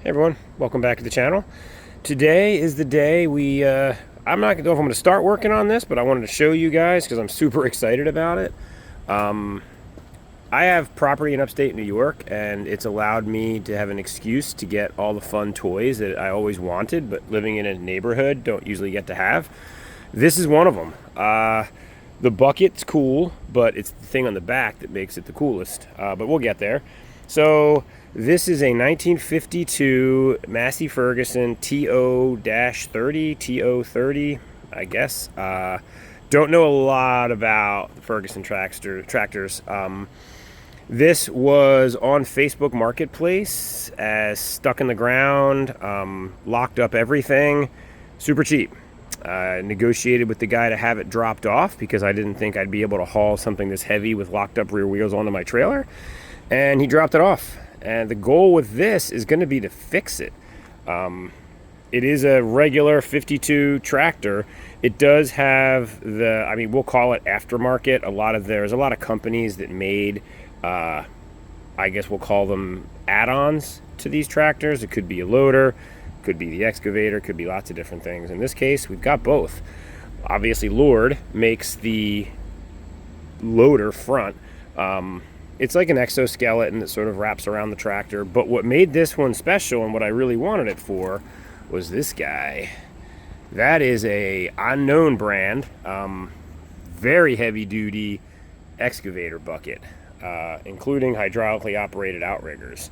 Hey everyone, welcome back to the channel. Today is the day I'm not gonna know if I'm gonna start working on this, but I wanted to show you guys because I'm super excited about it. I have property in upstate New York, and it's allowed me to have an excuse to get all the fun toys that I always wanted, but living in a neighborhood don't usually get to have. This is one of them. The bucket's cool, but it's the thing on the back that makes it the coolest, but we'll get there. So this is a 1952 Massey Ferguson TO-30, I guess. Don't know a lot about the Ferguson tractors. This was on Facebook Marketplace as stuck in the ground, locked up everything, super cheap. Negotiated with the guy to have it dropped off because I didn't think I'd be able to haul something this heavy with locked up rear wheels onto my trailer, and he dropped it off. And the goal with this is going to be to fix it. It is a regular 52 tractor. It does have we'll call it aftermarket. There's a lot of companies that made, I guess we'll call them add-ons to these tractors. It could be a loader, could be the excavator, could be lots of different things. In this case, we've got both. Obviously, Lord makes the loader front. It's like an exoskeleton that sort of wraps around the tractor. But what made this one special and what I really wanted it for was this guy. That is a unknown brand, very heavy duty excavator bucket, including hydraulically operated outriggers.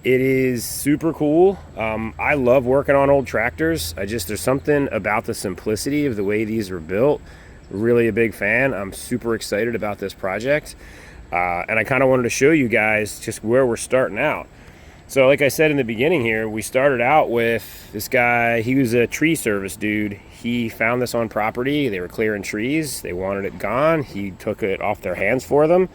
It is super cool. I love working on old tractors. There's something about the simplicity of the way these were built. Really a big fan. I'm super excited about this project. And I kind of wanted to show you guys just where we're starting out. So like I said in the beginning here, we started out with this guy. He was a tree service dude. He found this on property. They were clearing trees. They wanted it gone. He took it off their hands for them.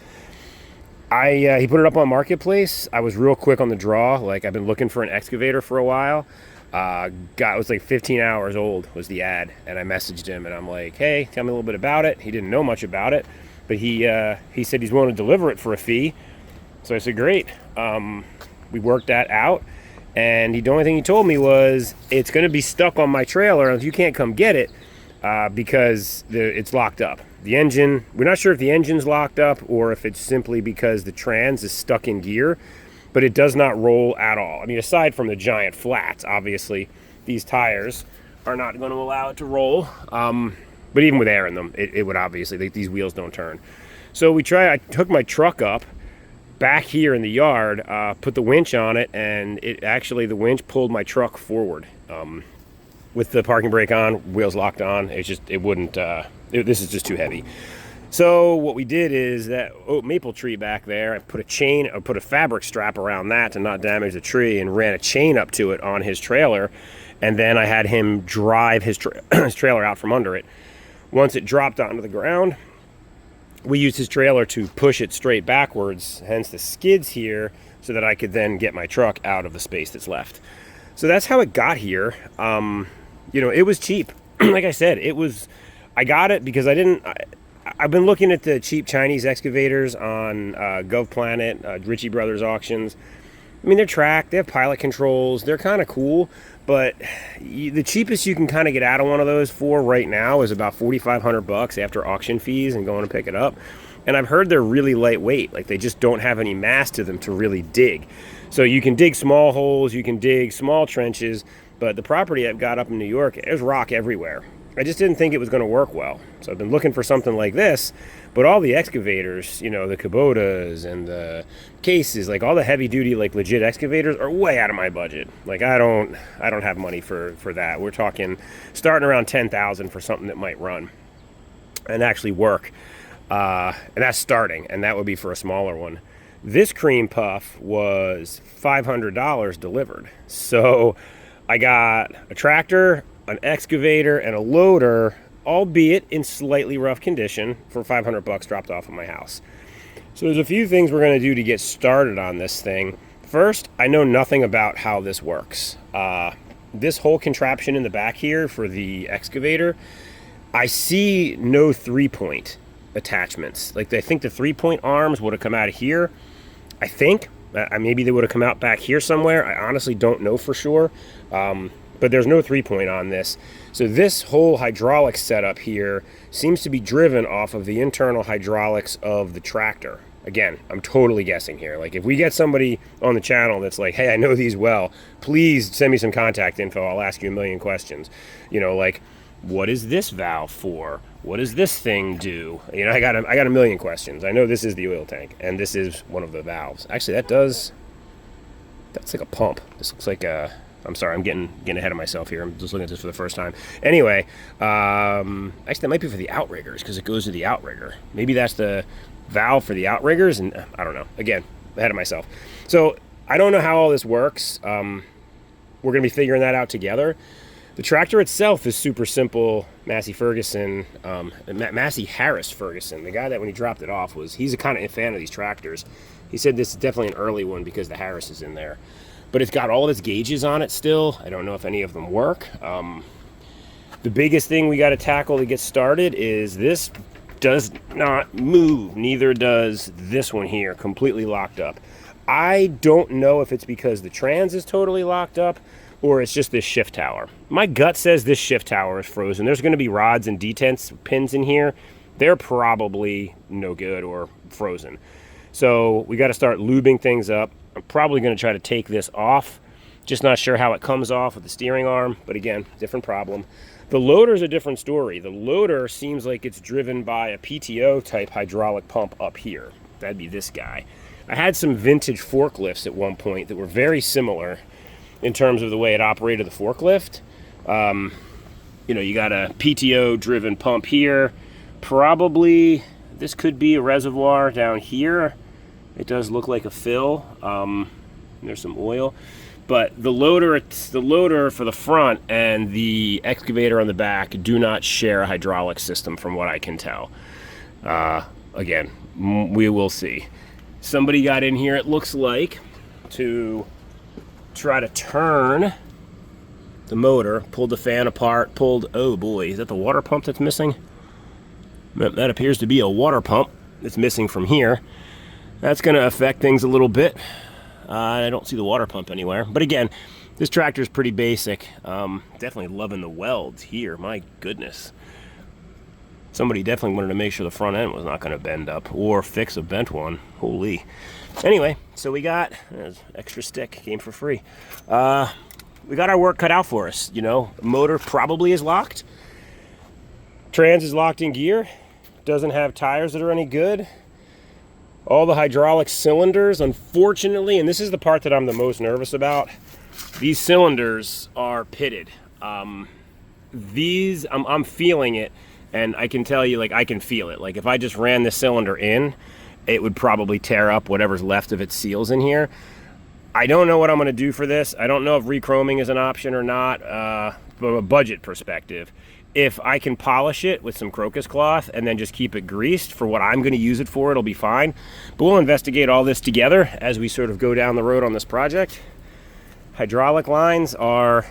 He put it up on Marketplace. I was real quick on the draw. Like, I've been looking for an excavator for a while. It was like 15 hours old was the ad. And I messaged him and I'm like, hey, tell me a little bit about it. He didn't know much about it. But he said he's willing to deliver it for a fee. So I said, great. We worked that out. And the only thing he told me was, it's going to be stuck on my trailer if you can't come get it because it's locked up. The engine, we're not sure if the engine's locked up or if it's simply because the trans is stuck in gear. But it does not roll at all. I mean, aside from the giant flats, obviously, these tires are not going to allow it to roll. But even with air in them, it would obviously, these wheels don't turn. So I took my truck up back here in the yard, put the winch on it, and the winch pulled my truck forward. With the parking brake on, wheels locked on, this is just too heavy. So what we did is that maple tree back there, I put a fabric strap around that to not damage the tree and ran a chain up to it on his trailer. And then I had him drive his trailer out from under it. Once it dropped onto the ground, we used his trailer to push it straight backwards, hence the skids here, so that I could then get my truck out of the space that's left. So that's how it got here. It was cheap. Like I said, I got it because I've been looking at the cheap Chinese excavators on GovPlanet, Ritchie Brothers auctions. I mean, they're tracked, they have pilot controls, they're kind of cool, but the cheapest you can kind of get out of one of those for right now is about $4,500 after auction fees and going to pick it up. And I've heard they're really lightweight, like they just don't have any mass to them to really dig. So you can dig small holes, you can dig small trenches, but the property I've got up in New York, there's rock everywhere. I just didn't think it was going to work well. So I've been looking for something like this, but all the excavators, the Kubotas and the cases, like all the heavy duty, like legit excavators are way out of my budget. Like I don't have money for that. We're talking starting around 10,000 for something that might run and actually work. And that's starting, and that would be for a smaller one. This cream puff was $500 delivered. So I got a tractor, an excavator, and a loader, albeit in slightly rough condition, for $500 dropped off at my house. So there's a few things we're going to do to get started on this thing. First, I know nothing about how this works. This whole contraption in the back here for the excavator, I see no 3-point attachments. Like, I think the 3-point arms would have come out of here, I think. Maybe they would have come out back here somewhere. I honestly don't know for sure. But there's no 3-point on this. So this whole hydraulic setup here seems to be driven off of the internal hydraulics of the tractor. Again, I'm totally guessing here. Like, if we get somebody on the channel that's like, hey, I know these well, please send me some contact info. I'll ask you a million questions. You know, like, what is this valve for? What does this thing do? You know, I got a million questions. I know this is the oil tank, and this is one of the valves. Actually, that's like a pump. This looks like a... I'm sorry, I'm getting ahead of myself here. I'm just looking at this for the first time. Anyway, actually, that might be for the outriggers because it goes to the outrigger. Maybe that's the valve for the outriggers, and I don't know. Again, ahead of myself. So I don't know how all this works. We're going to be figuring that out together. The tractor itself is super simple. Massey Ferguson, Massey Harris Ferguson, the guy that when he dropped it off he's a kind of a fan of these tractors. He said this is definitely an early one because the Harris is in there. But it's got all of its gauges on it still. I don't know if any of them work. The biggest thing we got to tackle to get started is this does not move. Neither does this one here, completely locked up. I don't know if it's because the trans is totally locked up or it's just this shift tower. My gut says this shift tower is frozen. There's going to be rods and detents pins in here. They're probably no good or frozen. So we got to start lubing things up. I'm probably going to try to take this off. Just not sure how it comes off with the steering arm, but again, different problem. The loader's a different story. The loader seems like it's driven by a PTO type hydraulic pump up here. That'd be this guy. I had some vintage forklifts at one point that were very similar in terms of the way it operated the forklift. You know, you got a PTO driven pump here. Probably this could be a reservoir down here. It does look like a fill. There's some oil, but the loader for the front and the excavator on the back do not share a hydraulic system from what I can tell. Again, we will see. Somebody got in here, it looks like, to try to turn the motor, pulled the fan apart, oh boy, is that the water pump that's missing? That appears to be a water pump that's missing from here. That's going to affect things a little bit. I don't see the water pump anywhere. But again, this tractor is pretty basic. Definitely loving the welds here. My goodness. Somebody definitely wanted to make sure the front end was not going to bend up or fix a bent one. Holy. Anyway, so we got extra stick. Came for free. We got our work cut out for us. You know, motor probably is locked. Trans is locked in gear. Doesn't have tires that are any good. All the hydraulic cylinders, unfortunately, and this is the part that I'm the most nervous about, these cylinders are pitted. I'm feeling it, and I can tell you, like, I can feel it. Like, if I just ran this cylinder in, it would probably tear up whatever's left of its seals in here. I don't know what I'm going to do for this. I don't know if rechroming is an option or not, from a budget perspective. If I can polish it with some crocus cloth and then just keep it greased for what I'm going to use it for, it'll be fine. But we'll investigate all this together as we sort of go down the road on this project. Hydraulic lines are,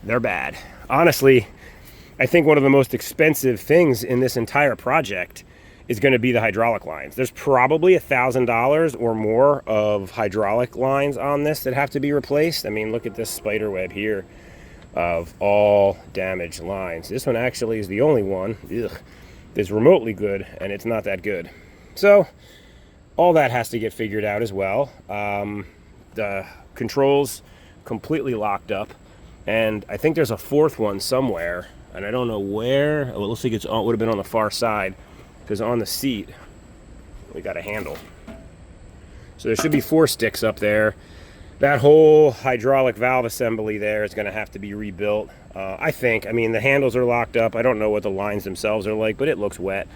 they're bad. Honestly, I think one of the most expensive things in this entire project is going to be the hydraulic lines. There's probably $1,000 or more of hydraulic lines on this that have to be replaced. I mean, look at this spider web here of all damaged lines. This one actually is the only one that's remotely good, and it's not that good. So all that has to get figured out as well. The controls completely locked up, and I think there's a fourth one somewhere, and I don't know where. Oh, it looks like it would have been on the far side, because on the seat we got a handle. So there should be 4 sticks up there. That whole hydraulic valve assembly there is going to have to be rebuilt, I think. I mean, the handles are locked up. I don't know what the lines themselves are like, but it looks wet.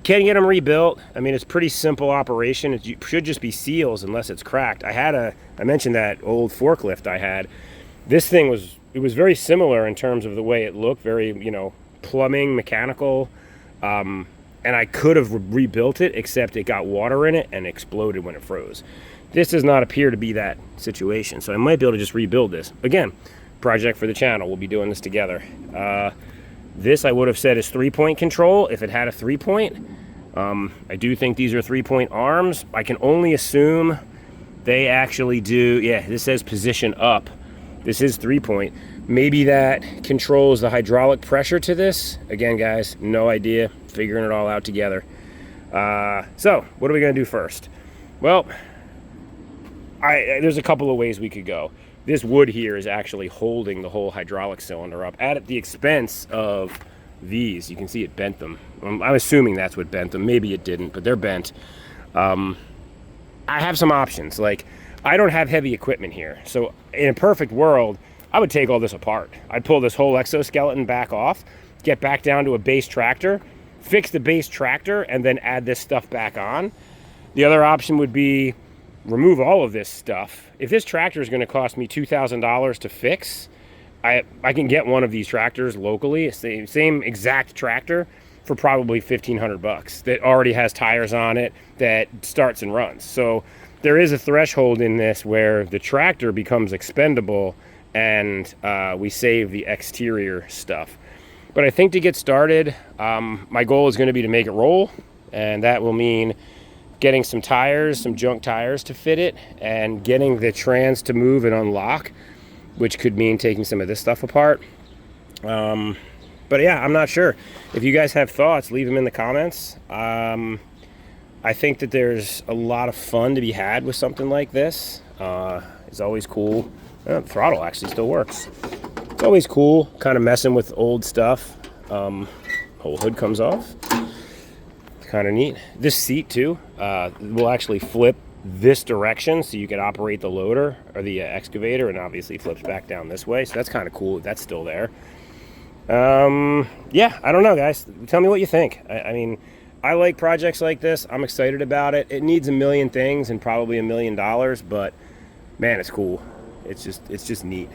Can't get them rebuilt. I mean, it's pretty simple operation. It should just be seals unless it's cracked. I mentioned that old forklift I had. This thing was very similar in terms of the way it looked, very, you know, plumbing, mechanical. And I could have rebuilt it, except it got water in it and exploded when it froze. This does not appear to be that situation, so I might be able to just rebuild this. Again, project for the channel. We'll be doing this together. This I would have said is 3-point control if it had a 3-point. I do think these are 3-point arms. I can only assume they actually do, yeah, this says position up. This is 3-point. Maybe that controls the hydraulic pressure to this. Again, guys, no idea. Figuring it all out together. So, what are we going to do first? Well, there's a couple of ways we could go. This wood here is actually holding the whole hydraulic cylinder up at the expense of these. You can see it bent them. I'm assuming that's what bent them. Maybe it didn't, but they're bent. I have some options. Like, I don't have heavy equipment here. So in a perfect world, I would take all this apart. I'd pull this whole exoskeleton back off, get back down to a base tractor, fix the base tractor, and then add this stuff back on. The other option would be remove all of this stuff. If this tractor is going to cost me $2,000 to fix, I can get one of these tractors locally, same exact tractor, for probably $1,500 that already has tires on it, that starts and runs. So there is a threshold in this where the tractor becomes expendable and we save the exterior stuff. But I think to get started, my goal is going to be to make it roll, and that will mean getting some tires, some junk tires to fit it, and getting the trans to move and unlock, which could mean taking some of this stuff apart. But yeah, I'm not sure. If you guys have thoughts, leave them in the comments. I think that there's a lot of fun to be had with something like this. It's always cool. The throttle actually still works. It's always cool kind of messing with old stuff. Whole hood comes off. It's kind of neat. This seat too will actually flip this direction, so you can operate the loader or the excavator, and obviously flips back down this way. So that's kind of cool. That's still there. Yeah, I don't know, guys. Tell me what you think. I mean, I like projects like this. I'm excited about it. It needs a million things and probably $1 million, but man, it's cool. It's just neat.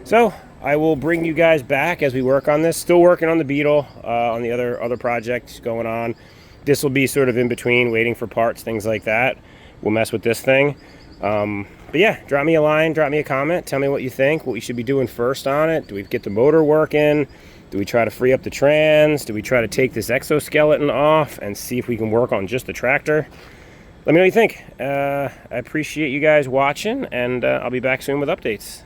So I will bring you guys back as we work on this. Still working on the Beetle, on the other projects going on. This will be sort of in between, waiting for parts, things like that. We'll mess with this thing. But yeah, drop me a line, drop me a comment. Tell me what you think, what we should be doing first on it. Do we get the motor working? Do we try to free up the trans? Do we try to take this exoskeleton off and see if we can work on just the tractor? Let me know what you think. I appreciate you guys watching, and I'll be back soon with updates.